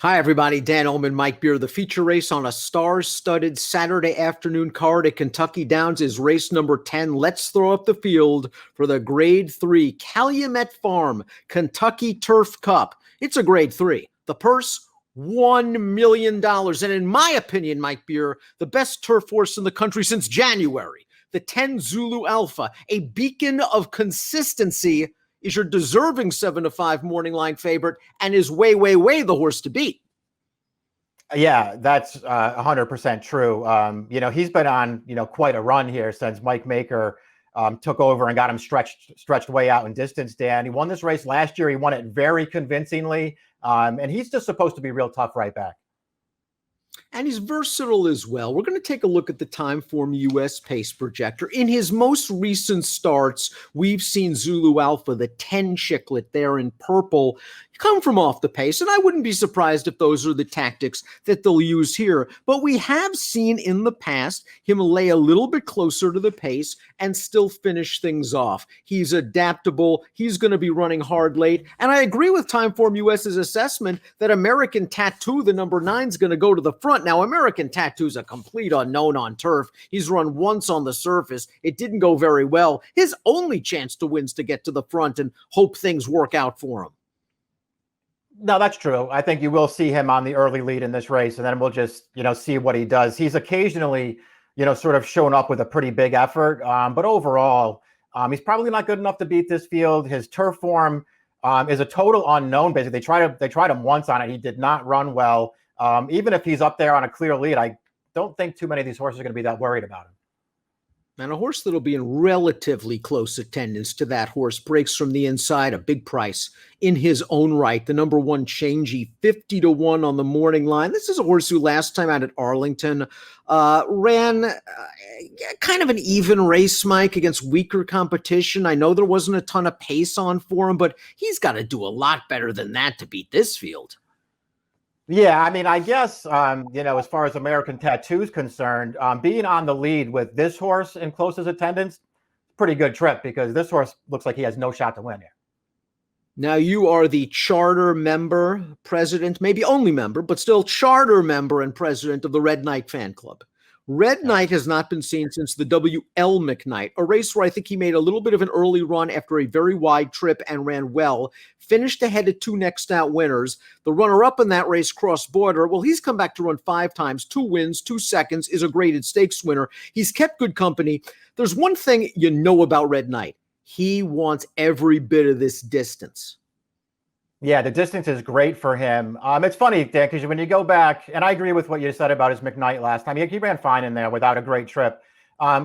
Hi, everybody. Dan Illman, Mike Beer. The feature race on a star-studded Saturday afternoon card at Kentucky Downs is race number 10. Let's throw up the field for the Grade 3 Calumet Farm Kentucky Turf Cup. It's a Grade 3. The purse, $1 million. And in my opinion, Mike Beer, the best turf horse in the country since January. The 10 Zulu Alpha, a beacon of consistency, is your deserving 7-5 morning line favorite and is way the horse to beat. Yeah, that's 100% true. He's been on, quite a run here since Mike Maker took over and got him stretched way out in distance, Dan. He won this race last year. He won it very convincingly. And he's just supposed to be real tough right back. And he's versatile as well. We're going to take a look at the Timeform US pace projector. In his most recent starts, we've seen Zulu Alpha, the 10 chiclet there in purple, come from off the pace. And I wouldn't be surprised if those are the tactics that they'll use here. But we have seen in the past him lay a little bit closer to the pace and still finish things off. He's adaptable. He's going to be running hard late. And I agree with Timeform US's assessment that American Tattoo, the number 9, is going to go to the front. Now, American Tattoo's a complete unknown on turf. He's run once on the surface. It didn't go very well. His only chance to win is to get to the front and hope things work out for him. No, that's true. I think you will see him on the early lead in this race, and then we'll just, see what he does. He's occasionally, sort of shown up with a pretty big effort. But overall, he's probably not good enough to beat this field. His turf form is a total unknown. Basically, they tried him once on it. He did not run well. Even if he's up there on a clear lead, I don't think too many of these horses are going to be that worried about him. And a horse that'll be in relatively close attendance to that horse breaks from the inside, a big price in his own right. The number 1 Changey, 50-1 on the morning line. This is a horse who last time out at Arlington ran kind of an even race, Mike, against weaker competition. I know there wasn't a ton of pace on for him, but he's got to do a lot better than that to beat this field. Yeah, I mean, I guess, as far as American Tattoo is concerned, being on the lead with this horse in closest attendance, pretty good trip because this horse looks like he has no shot to win here. Now, you are the charter member, president, maybe only member, but still charter member and president of the Red Knight fan club. Red Knight has not been seen since the W.L. McKnight, a race where I think he made a little bit of an early run after a very wide trip and ran well, finished ahead of 2 next out winners. The runner-up in that race, Cross Border, well, he's come back to run 5 times, 2 wins, 2 seconds, is a graded stakes winner. He's kept good company. There's one thing you know about Red Knight. He wants every bit of this distance. Yeah, the distance is great for him. It's funny, Dan, because when you go back, and I agree with what you said about his McKnight last time. He ran fine in there without a great trip.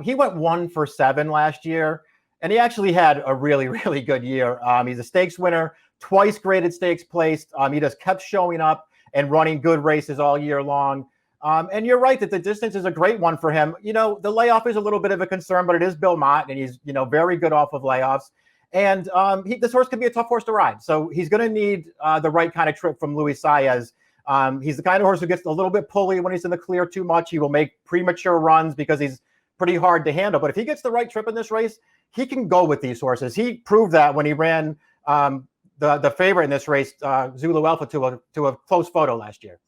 He went 1 for 7 last year, and he actually had a really good year. He's a stakes winner, twice graded stakes placed. He just kept showing up and running good races all year long. And you're right that the distance is a great one for him. The layoff is a little bit of a concern, but it is Bill Mott, and he's, very good off of layoffs. And this horse can be a tough horse to ride. So he's going to need the right kind of trip from Luis Saez. He's the kind of horse who gets a little bit pulley when he's in the clear too much. He will make premature runs because he's pretty hard to handle. But if he gets the right trip in this race, he can go with these horses. He proved that when he ran the favorite in this race, Zulu Alpha, to a close photo last year.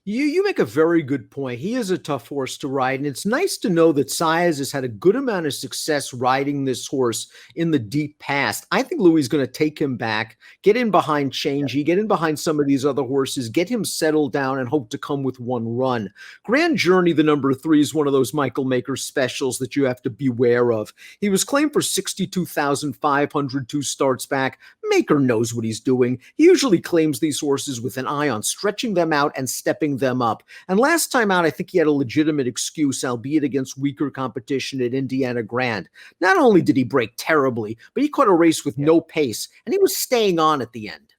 You make a very good point. He is a tough horse to ride, and it's nice to know that Saez has had a good amount of success riding this horse in the deep past. I think Louis is going to take him back, get in behind Changey, get in behind some of these other horses, get him settled down, and hope to come with one run. Grand Journey, the number 3, is one of those Michael Maker specials that you have to beware of. He was claimed for $62,500 2 starts back. Maker knows what he's doing. He usually claims these horses with an eye on stretching them out and stepping them up. And last time out, I think he had a legitimate excuse, albeit against weaker competition at Indiana Grand. Not only did he break terribly, but he caught a race with no pace, and he was staying on at the end.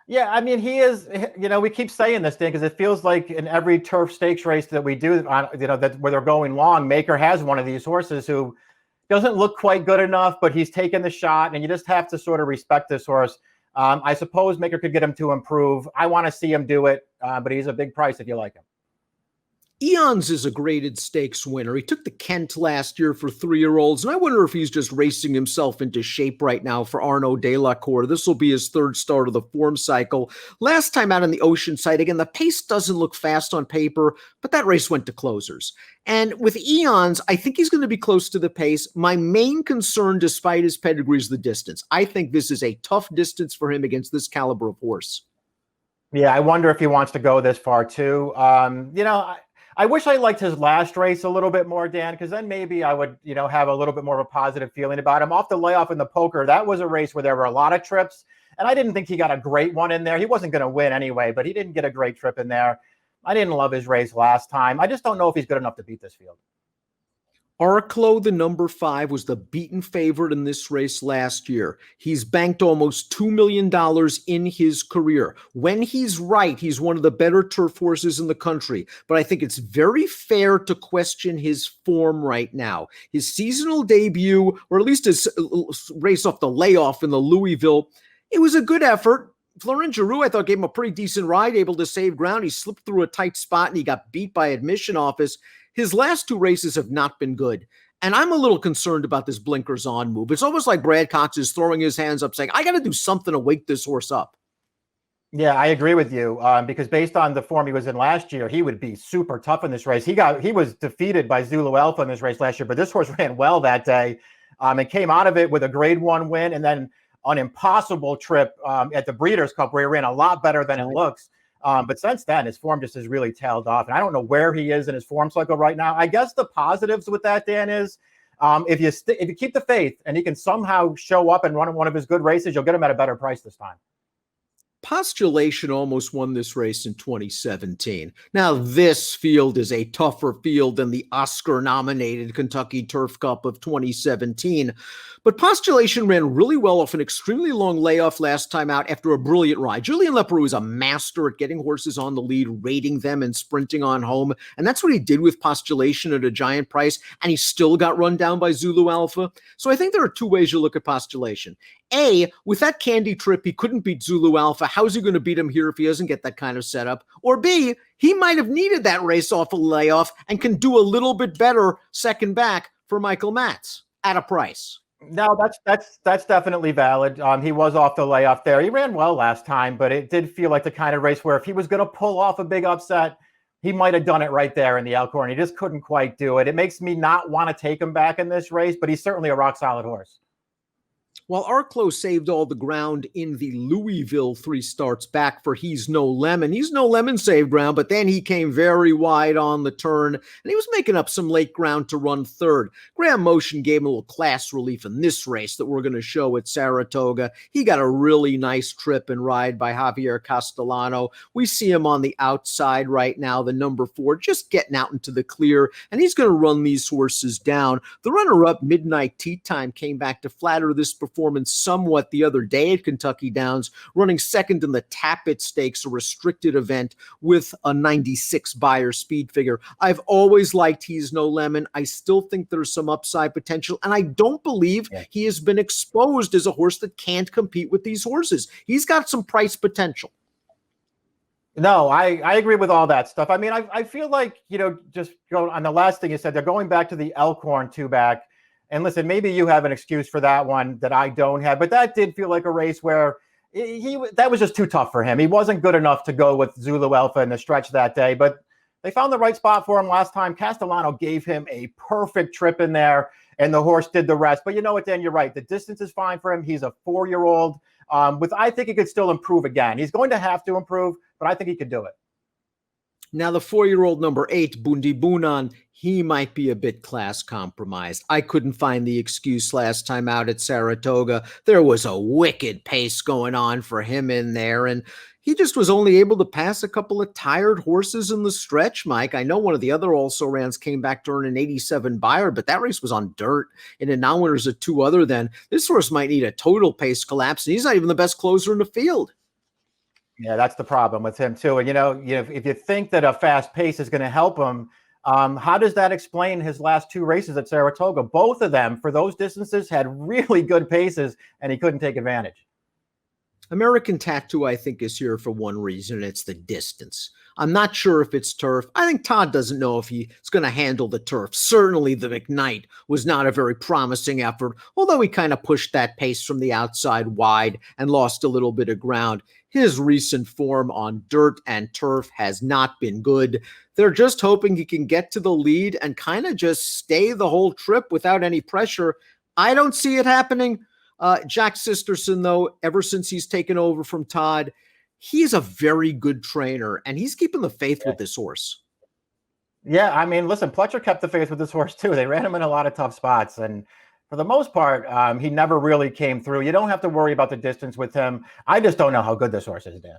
Yeah, I mean, he is, we keep saying this thing because it feels like in every turf stakes race that we do, that where they're going long, Maker has one of these horses who doesn't look quite good enough, but he's taken the shot, and you just have to sort of respect this horse. I suppose Maker could get him to improve. I want to see him do it, but he's a big price if you like him. Eons is a graded stakes winner. He took the Kent last year for 3-year-olds, and I wonder if he's just racing himself into shape right now for Arnaud Delacour. This will be his third start of the form cycle. Last time out on the Oceanside, again, the pace doesn't look fast on paper, but that race went to closers. And with Eons, I think he's going to be close to the pace. My main concern, despite his pedigree, is the distance. I think this is a tough distance for him against this caliber of horse. Yeah, I wonder if he wants to go this far too. I wish I liked his last race a little bit more, Dan, because then maybe I would, have a little bit more of a positive feeling about him. Off the layoff in the poker, that was a race where there were a lot of trips, and I didn't think he got a great one in there. He wasn't going to win anyway, but he didn't get a great trip in there. I didn't love his race last time. I just don't know if he's good enough to beat this field. Arklow, the number 5, was the beaten favorite in this race last year. He's banked almost $2 million in his career. When he's right, he's one of the better turf horses in the country. But I think it's very fair to question his form right now. His seasonal debut, or at least his race off the layoff in the Louisville, it was a good effort. Florent Giroux, I thought, gave him a pretty decent ride, able to save ground. He slipped through a tight spot and he got beat by admission office. His last 2 races have not been good. And I'm a little concerned about this blinkers on move. It's almost like Brad Cox is throwing his hands up saying, I got to do something to wake this horse up. Yeah, I agree with you because based on the form he was in last year, he would be super tough in this race. He was defeated by Zulu Alpha in this race last year, but this horse ran well that day and came out of it with a grade 1 win and then an impossible trip at the Breeders' Cup where he ran a lot better than it looks. But since then, his form just has really tailed off. And I don't know where he is in his form cycle right now. I guess the positives with that, Dan, is if you keep the faith and he can somehow show up and run one of his good races, you'll get him at a better price this time. Postulation almost won this race in 2017. Now, this field is a tougher field than the Oscar-nominated Kentucky Turf Cup of 2017. But Postulation ran really well off an extremely long layoff last time out after a brilliant ride. Julian Leparoux is a master at getting horses on the lead, rating them, and sprinting on home. And that's what he did with Postulation at a giant price. And he still got run down by Zulu Alpha. So I think there are 2 ways you look at Postulation. A, with that candy trip, he couldn't beat Zulu Alpha. How's he going to beat him here if he doesn't get that kind of setup? Or B, he might have needed that race off a layoff and can do a little bit better second back for Michael Matz at a price. No, that's definitely valid. He was off the layoff there. He ran well last time, but it did feel like the kind of race where if he was going to pull off a big upset, he might have done it right there in the Elkhorn. He just couldn't quite do it. It makes me not want to take him back in this race, but he's certainly a rock-solid horse. While Arklow saved all the ground in the Louisville 3 starts back for He's No Lemon. He's No Lemon saved ground, but then he came very wide on the turn, and he was making up some late ground to run third. Graham Motion gave him a little class relief in this race that we're going to show at Saratoga. He got a really nice trip and ride by Javier Castellano. We see him on the outside right now, the number 4, just getting out into the clear, and he's going to run these horses down. The runner-up, Midnight Tea Time, came back to flatter this performance somewhat the other day at Kentucky Downs, running second in the Tappet Stakes, a restricted event with a 96 buyer speed figure. I've always liked He's No Lemon. I still think there's some upside potential, and I don't believe he has been exposed as a horse that can't compete with these horses. He's got some price potential. No, I agree with all that stuff. I mean, I feel like, just go on the last thing you said, they're going back to the Elkhorn 2-back. And listen, maybe you have an excuse for that one that I don't have, but that did feel like a race where that was just too tough for him. He wasn't good enough to go with Zulu Alpha in the stretch that day, but they found the right spot for him last time. Castellano gave him a perfect trip in there, and the horse did the rest. But you know what, Dan, you're right. The distance is fine for him. He's a 4-year-old. I think he could still improve again. He's going to have to improve, but I think he could do it. Now, the 4-year-old number 8, Boondi Boonan, he might be a bit class compromised. I couldn't find the excuse last time out at Saratoga. There was a wicked pace going on for him in there, and he just was only able to pass a couple of tired horses in the stretch, Mike. I know one of the other also-rans came back to earn an 87 buyer, but that race was on dirt, and in non-winners of 2 other than. This horse might need a total pace collapse, and he's not even the best closer in the field. Yeah, that's the problem with him too. And if you think that a fast pace is going to help him, how does that explain his last 2 races at Saratoga? Both of them, for those distances, had really good paces, and he couldn't take advantage. American Tattoo, I think, is here for one reason, and it's the distance. I'm not sure if it's turf. I think Todd doesn't know if he's going to handle the turf. Certainly, the McKnight was not a very promising effort, although he kind of pushed that pace from the outside wide and lost a little bit of ground. His recent form on dirt and turf has not been good. They're just hoping he can get to the lead and kind of just stay the whole trip without any pressure. I don't see it happening. Jack Sisterson, though, ever since he's taken over from Todd, he's a very good trainer, and he's keeping the faith with this horse. Yeah, I mean, listen, Pletcher kept the faith with this horse, too. They ran him in a lot of tough spots, and for the most part, he never really came through. You don't have to worry about the distance with him. I just don't know how good this horse is, Dan.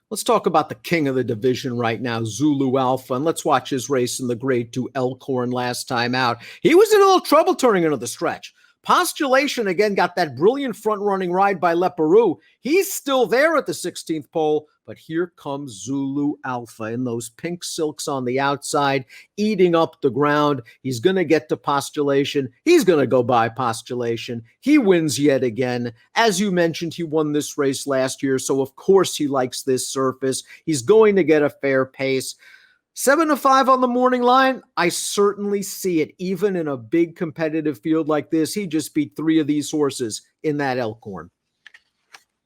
Let's talk about the king of the division right now, Zulu Alpha, and let's watch his race in the Grade 2 Elkhorn last time out. He was in a little trouble turning into the stretch. Postulation, again, got that brilliant front-running ride by Leparoux. He's still there at the 16th pole, but here comes Zulu Alpha in those pink silks on the outside, eating up the ground. He's going to get to Postulation. He's going to go by Postulation. He wins yet again. As you mentioned, he won this race last year, so of course he likes this surface. He's going to get a fair pace. 7-5 on the morning line, I certainly see it. Even in a big competitive field like this, he just beat 3 of these horses in that Elkhorn.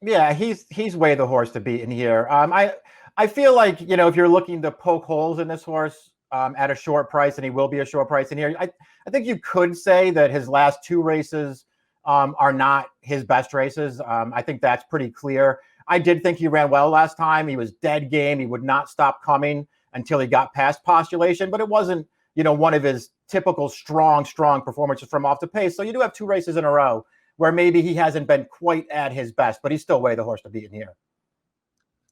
Yeah, he's way the horse to beat in here. I feel like, you know, if you're looking to poke holes in this horse at a short price, and he will be a short price in here, I think you could say that his last 2 races are not his best races. I think that's pretty clear. I did think he ran well last time. He was dead game. He would not stop coming until he got past Postulation, but it wasn't, you know, one of his typical strong performances from off the pace. So you do have 2 races in a row where maybe he hasn't been quite at his best, but he's still way the horse to beat in here.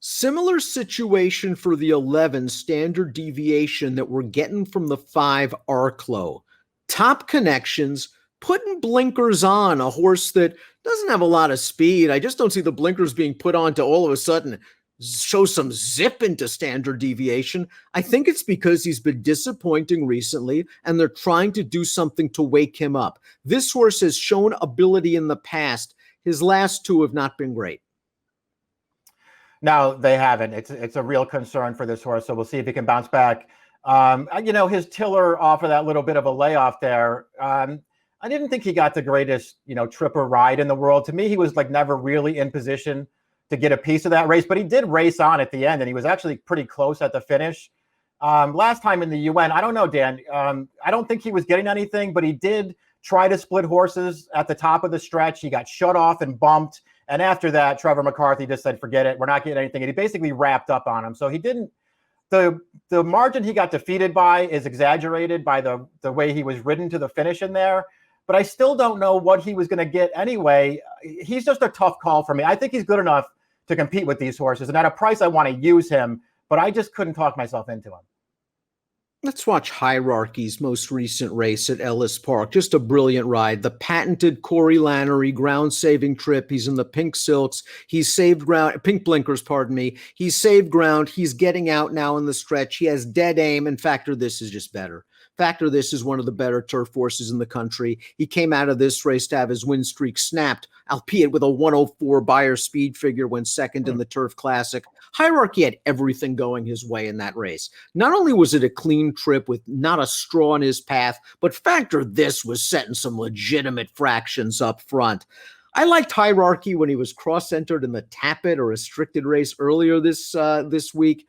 Similar situation for the 11 standard deviation that we're getting from the 5 Arklow. Top connections, putting blinkers on a horse that doesn't have a lot of speed. I just don't see the blinkers being put on to all of a sudden show some zip into standard deviation. I think it's because he's been disappointing recently and they're trying to do something to wake him up. This horse has shown ability in the past. His last 2 have not been great. No, they haven't. It's a real concern for this horse. So we'll see if he can bounce back. You know, his tiller off of that little bit of a layoff there. I didn't think he got the greatest, you know, trip or ride in the world. To me, he was like never really in position to get a piece of that race, but he did race on at the end, and he was actually pretty close at the finish. Last time in the UN, I don't know, Dan, I don't think he was getting anything, but he did try to split horses at the top of the stretch. He got shut off and bumped, and after that, Trevor McCarthy just said, forget it, we're not getting anything, and he basically wrapped up on him. So he didn't, the margin he got defeated by is exaggerated by the way he was ridden to the finish in there, but I still don't know what he was going to get anyway. He's just a tough call for me. I think he's good enough to compete with these horses, and at a price I want to use him, but I just couldn't talk myself into him. Let's watch Hierarchy's most recent race at Ellis Park. Just a brilliant ride. The patented Corey Lannery ground-saving trip. He's in the pink silks. He's saved ground, pink blinkers, pardon me. He's saved ground. He's getting out now in the stretch. He has dead aim. And Factor This is just better. Factor This is one of the better turf horses in the country. He came out of this race to have his win streak snapped, albeit with a 104 Beyer speed figure when second in the Turf Classic. Hierarchy had everything going his way in that race. Not only was it a clean trip with not a straw in his path, but Factor This was setting some legitimate fractions up front. I liked Hierarchy when he was cross-entered in the Tappet or restricted race earlier this week.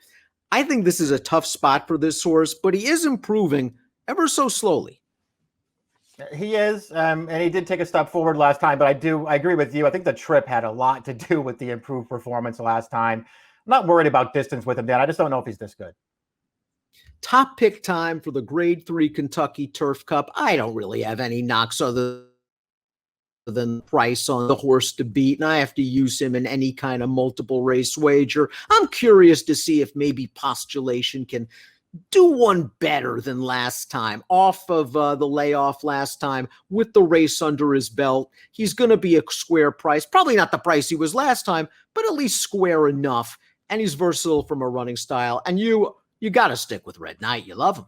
I think this is a tough spot for this horse, but he is improving ever so slowly. He is, and he did take a step forward last time, but I agree with you. I think the trip had a lot to do with the improved performance last time. I'm not worried about distance with him, Dan. I just don't know if he's this good. Top pick time for the Grade 3 Kentucky Turf Cup. I don't really have any knocks other than price on the horse to beat, and I have to use him in any kind of multiple race wager. I'm curious to see if maybe Postulation can do one better than last time, off of the layoff last time with the race under his belt. He's going to be a square price, probably not the price he was last time, but at least square enough. And he's versatile from a running style. And you got to stick with Red Knight. You love him.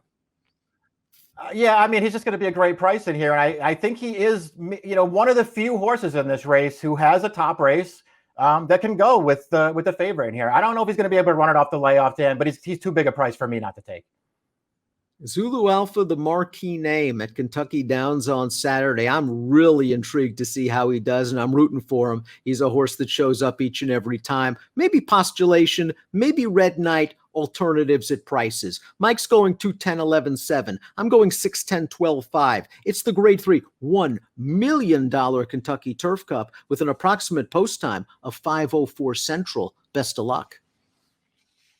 Yeah, I mean, he's just going to be a great price in here. And I think he is, you know, one of the few horses in this race who has a top race. that can go with the favorite in here. I don't know if he's going to be able to run it off the layoff, Dan, but he's too big a price for me not to take. Zulu Alpha, the marquee name at Kentucky Downs on Saturday. I'm really intrigued to see how he does, and I'm rooting for him. He's a horse that shows up each and every time. Maybe postulation, maybe Red Knight, alternatives at prices. Mike's going 210, 11, 7. I'm going 610, 12, 5. It's the grade 3, $1 million Kentucky Turf Cup with an approximate post time of 5:04 Central. Best of luck.